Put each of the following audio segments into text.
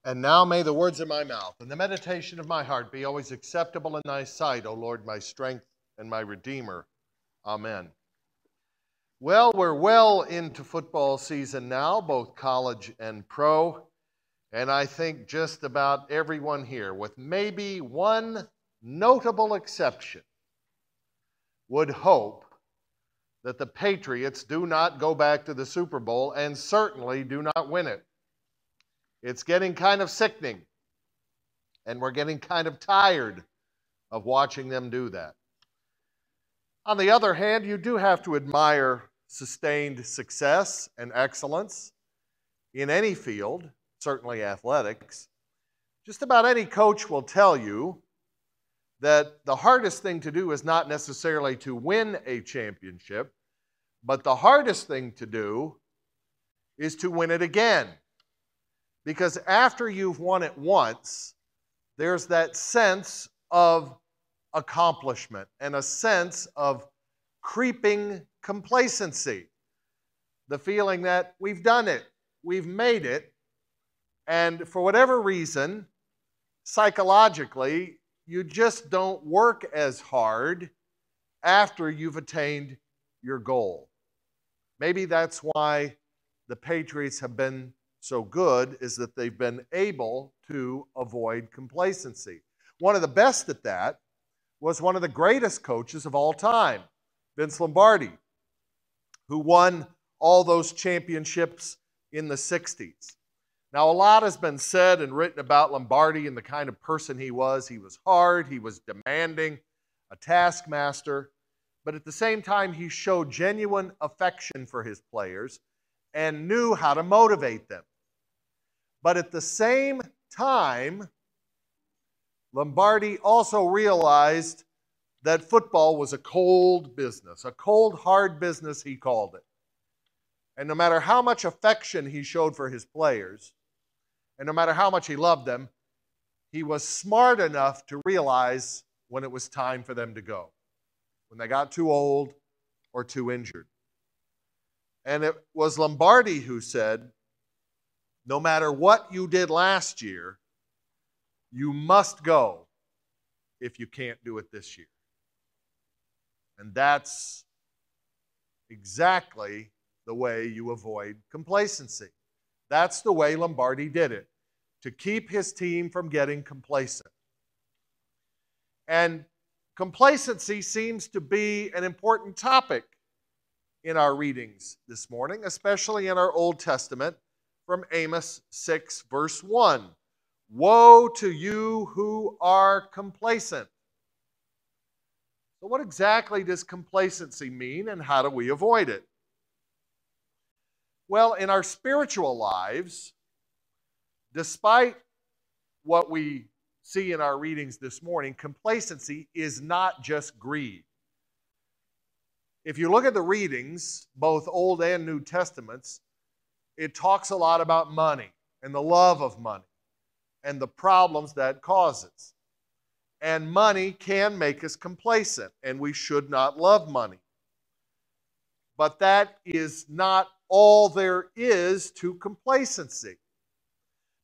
And now may the words of my mouth and the meditation of my heart be always acceptable in thy sight, O Lord, my strength and my Redeemer. Amen. Well, we're well into football season now, both college and pro. And I think just about everyone here, with maybe one notable exception, would hope that the Patriots do not go back to the Super Bowl and certainly do not win it. It's getting kind of sickening, and we're getting kind of tired of watching them do that. On the other hand, you do have to admire sustained success and excellence in any field, certainly athletics. Just about any coach will tell you that the hardest thing to do is not necessarily to win a championship, but the hardest thing to do is to win it again. Because after you've won it once, there's that sense of accomplishment and a sense of creeping complacency. The feeling that we've done it, we've made it, and for whatever reason, psychologically, you just don't work as hard after you've attained your goal. Maybe that's why the Patriots have been so good, is that they've been able to avoid complacency. One of the best at that was one of the greatest coaches of all time, Vince Lombardi, who won all those championships in the 60s. Now, a lot has been said and written about Lombardi and the kind of person he was. He was hard, he was demanding, a taskmaster, but at the same time, he showed genuine affection for his players and knew how to motivate them. But at the same time, Lombardi also realized that football was a cold business, a cold, hard business, he called it. And no matter how much affection he showed for his players, and no matter how much he loved them, he was smart enough to realize when it was time for them to go, when they got too old or too injured. And it was Lombardi who said, no matter what you did last year, you must go if you can't do it this year. And that's exactly the way you avoid complacency. That's the way Lombardi did it, to keep his team from getting complacent. And complacency seems to be an important topic in our readings this morning, especially in our Old Testament from Amos 6, verse 1. Woe to you who are complacent. So what exactly does complacency mean, and how do we avoid it? Well, in our spiritual lives, despite what we see in our readings this morning, complacency is not just greed. If you look at the readings, both Old and New Testaments, it talks a lot about money and the love of money and the problems that causes. And money can make us complacent, and we should not love money. But that is not all there is to complacency.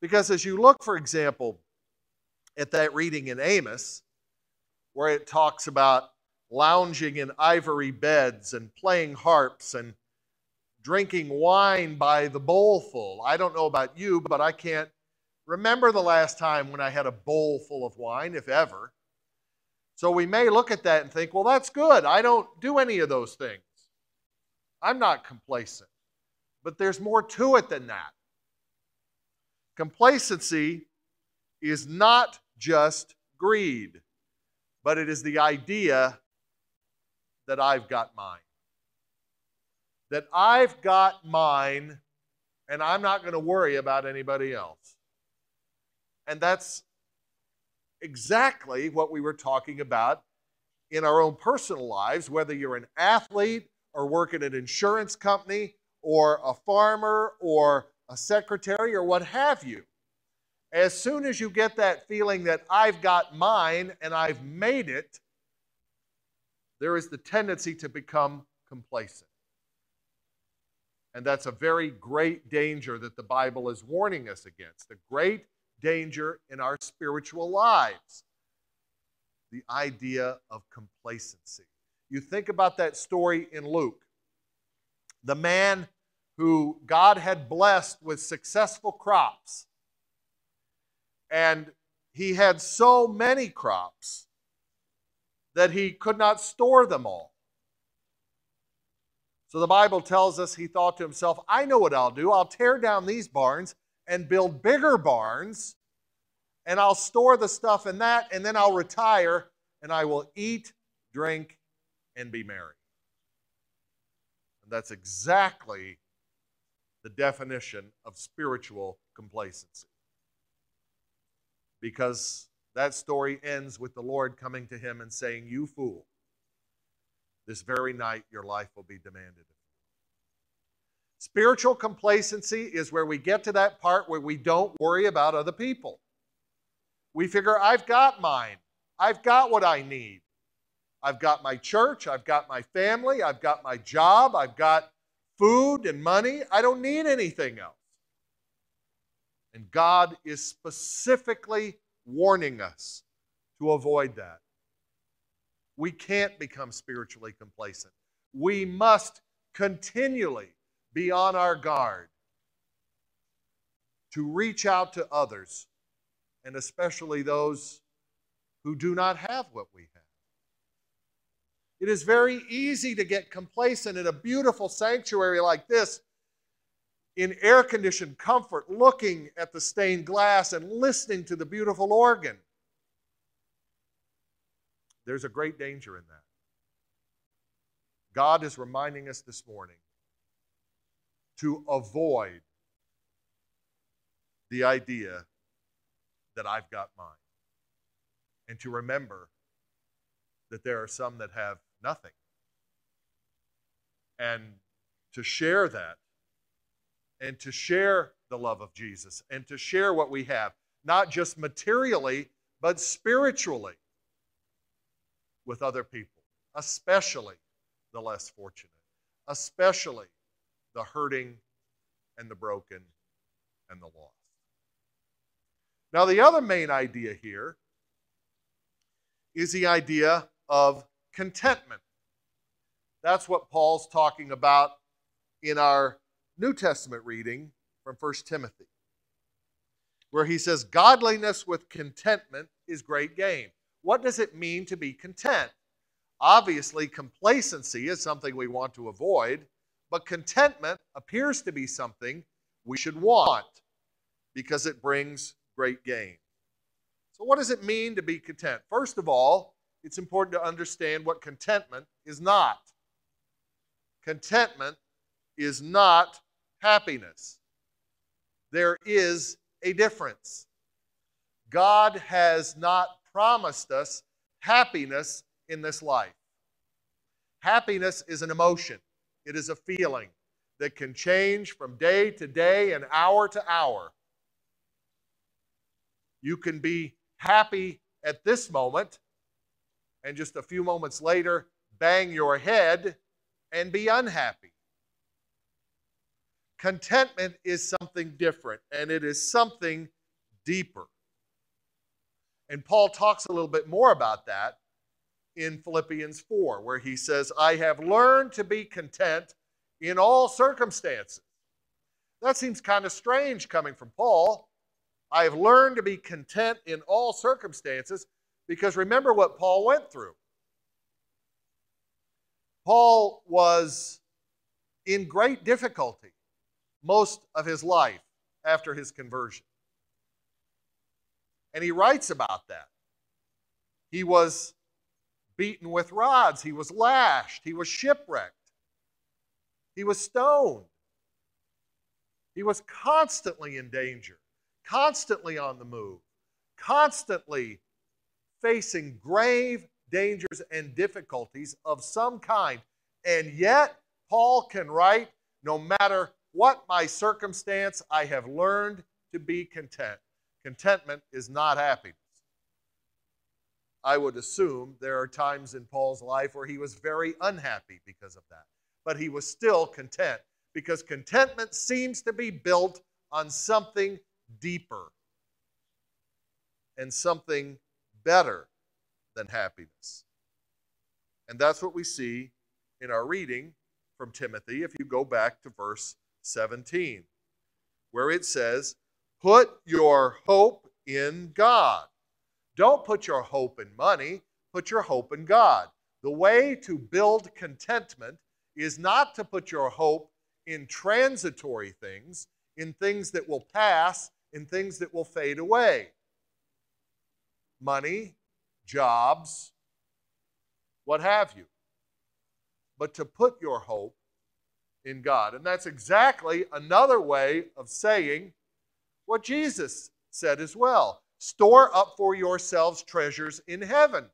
Because as you look, for example, at that reading in Amos, where it talks about lounging in ivory beds and playing harps and drinking wine by the bowlful. I don't know about you, but I can't remember the last time when I had a bowl full of wine, if ever. So we may look at that and think, well, that's good. I don't do any of those things. I'm not complacent. But there's more to it than that. Complacency is not just greed, but it is the idea that I've got mine. That I've got mine, and I'm not going to worry about anybody else. And that's exactly what we were talking about in our own personal lives, whether you're an athlete or work at an insurance company or a farmer or a secretary or what have you. As soon as you get that feeling that I've got mine and I've made it, there is the tendency to become complacent. And that's a very great danger that the Bible is warning us against. A great danger in our spiritual lives. The idea of complacency. You think about that story in Luke. The man who God had blessed with successful crops. And he had so many crops that he could not store them all. So the Bible tells us he thought to himself, I know what I'll do. I'll tear down these barns and build bigger barns, and I'll store the stuff in that, and then I'll retire, and I will eat, drink, and be merry. And that's exactly the definition of spiritual complacency. Because that story ends with the Lord coming to him and saying, you fool, this very night your life will be demanded of you. Spiritual complacency is where we get to that part where we don't worry about other people. We figure, I've got mine. I've got what I need. I've got my church. I've got my family. I've got my job. I've got food and money. I don't need anything else. And God is specifically warning us to avoid that. We can't become spiritually complacent. We must continually be on our guard to reach out to others, and especially those who do not have what we have. It is very easy to get complacent in a beautiful sanctuary like this, in air-conditioned comfort, looking at the stained glass and listening to the beautiful organ. There's a great danger in that. God is reminding us this morning to avoid the idea that I've got mine, and to remember that there are some that have nothing, and to share that, and to share the love of Jesus, and to share what we have, not just materially, but spiritually with other people, especially the less fortunate, especially the hurting and the broken and the lost. Now, the other main idea here is the idea of contentment. That's what Paul's talking about in our New Testament reading from 1 Timothy, where he says, godliness with contentment is great gain. What does it mean to be content? Obviously, complacency is something we want to avoid, but contentment appears to be something we should want because it brings great gain. So what does it mean to be content? First of all, it's important to understand what contentment is not. Contentment is not happiness. There is a difference. God has not promised us happiness in this life. Happiness is an emotion. It is a feeling that can change from day to day and hour to hour. You can be happy at this moment, and just a few moments later, bang your head and be unhappy. Contentment is something different, and it is something deeper. And Paul talks a little bit more about that in Philippians 4, where he says, I have learned to be content in all circumstances. That seems kind of strange coming from Paul. I have learned to be content in all circumstances, because remember what Paul went through. Paul was in great difficulty most of his life after his conversion. And he writes about that. He was beaten with rods. He was lashed. He was shipwrecked. He was stoned. He was constantly in danger, constantly on the move, constantly facing grave dangers and difficulties of some kind. And yet, Paul can write, no matter what my circumstance, I have learned to be content. Contentment is not happiness. I would assume there are times in Paul's life where he was very unhappy because of that. But he was still content, because contentment seems to be built on something deeper. and something better than happiness. And that's what we see in our reading from Timothy if you go back to verse 17, where it says, put your hope in God. Don't put your hope in money, put your hope in God. The way to build contentment is not to put your hope in transitory things, in things that will pass, in things that will fade away. Money, jobs, what have you. But to put your hope in God. And that's exactly another way of saying what Jesus said as well. Store up for yourselves treasures in heaven,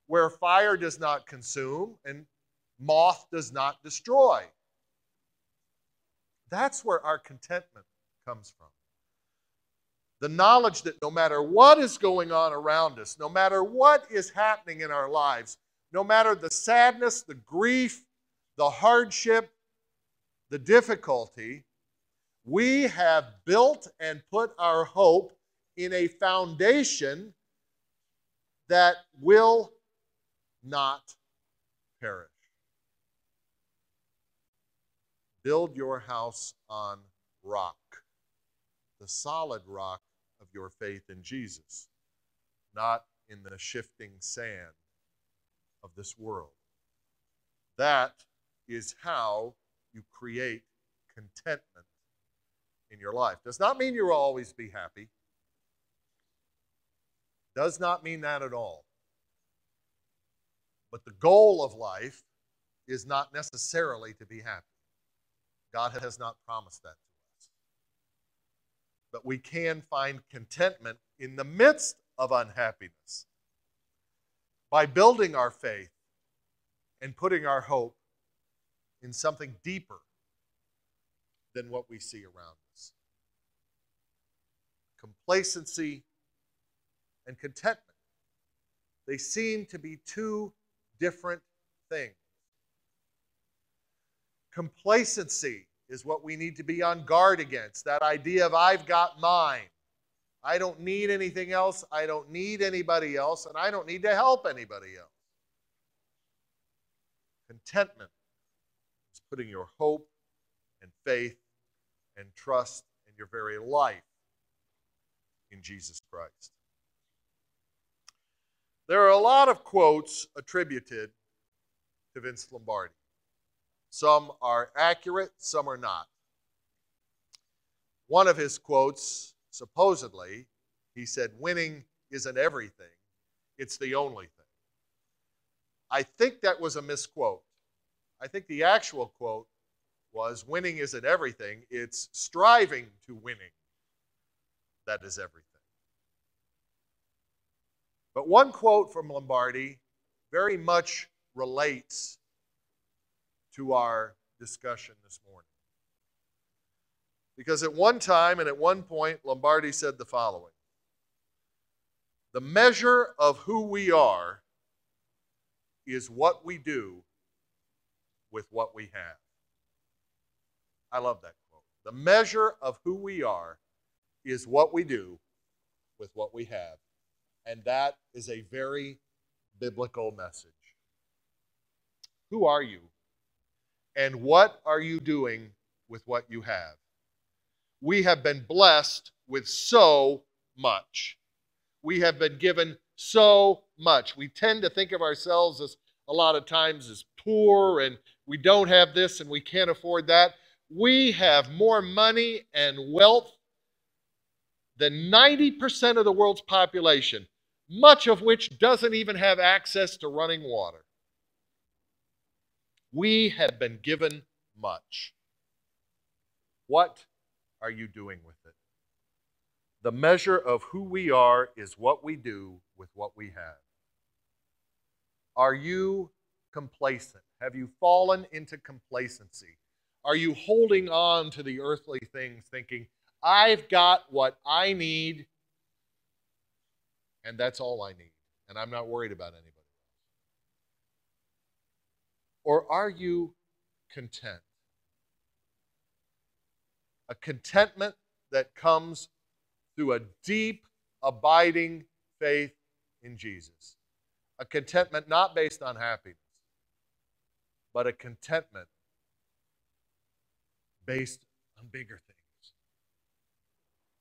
where fire does not consume and moth does not destroy. That's where our contentment comes from. The knowledge that no matter what is going on around us, no matter what is happening in our lives, no matter the sadness, the grief, the hardship, the difficulty, we have built and put our hope in a foundation that will not perish. Build your house on rock, the solid rock of your faith in Jesus, not in the shifting sand of this world. That is how you create contentment in your life. Does not mean you'll always be happy. Does not mean that at all. But the goal of life is not necessarily to be happy. God has not promised that to us. But we can find contentment in the midst of unhappiness by building our faith and putting our hope in something deeper than what we see around us. Complacency and contentment, they seem to be two different things. Complacency is what we need to be on guard against, that idea of I've got mine. I don't need anything else, I don't need anybody else, and I don't need to help anybody else. Contentment is putting your hope and faith and trust and your very life in Jesus Christ. There are a lot of quotes attributed to Vince Lombardi. Some are accurate, some are not. One of his quotes, supposedly, he said, winning isn't everything, it's the only thing. I think that was a misquote. I think the actual quote was, winning isn't everything, it's striving to winning that is everything. But one quote from Lombardi very much relates to our discussion this morning. Because at one time and at one point, Lombardi said the following: the measure of who we are is what we do with what we have. I love that quote. The measure of who we are is what we do with what we have. And that is a very biblical message. Who are you? And what are you doing with what you have? We have been blessed with so much. We have been given so much. We tend to think of ourselves as a lot of times as poor, and we don't have this and we can't afford that. We have more money and wealth than 90% of the world's population, much of which doesn't even have access to running water. We have been given much. What are you doing with it? The measure of who we are is what we do with what we have. Are you complacent? Have you fallen into complacency? Are you holding on to the earthly things thinking, I've got what I need, and that's all I need, and I'm not worried about anybody else? Or are you content? A contentment that comes through a deep, abiding faith in Jesus. A contentment not based on happiness, but a contentment based on bigger things.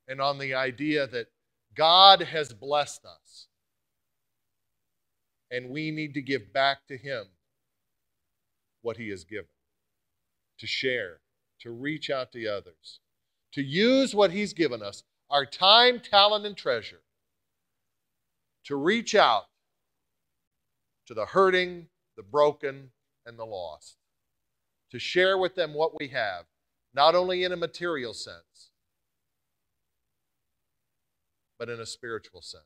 And on the idea that God has blessed us, and we need to give back to Him what He has given, to share, to reach out to others, to use what He's given us, our time, talent, and treasure, to reach out to the hurting, the broken, and the lost, to share with them what we have, not only in a material sense, but in a spiritual sense,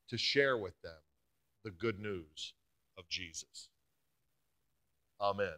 to share with them the good news of Jesus. Amen.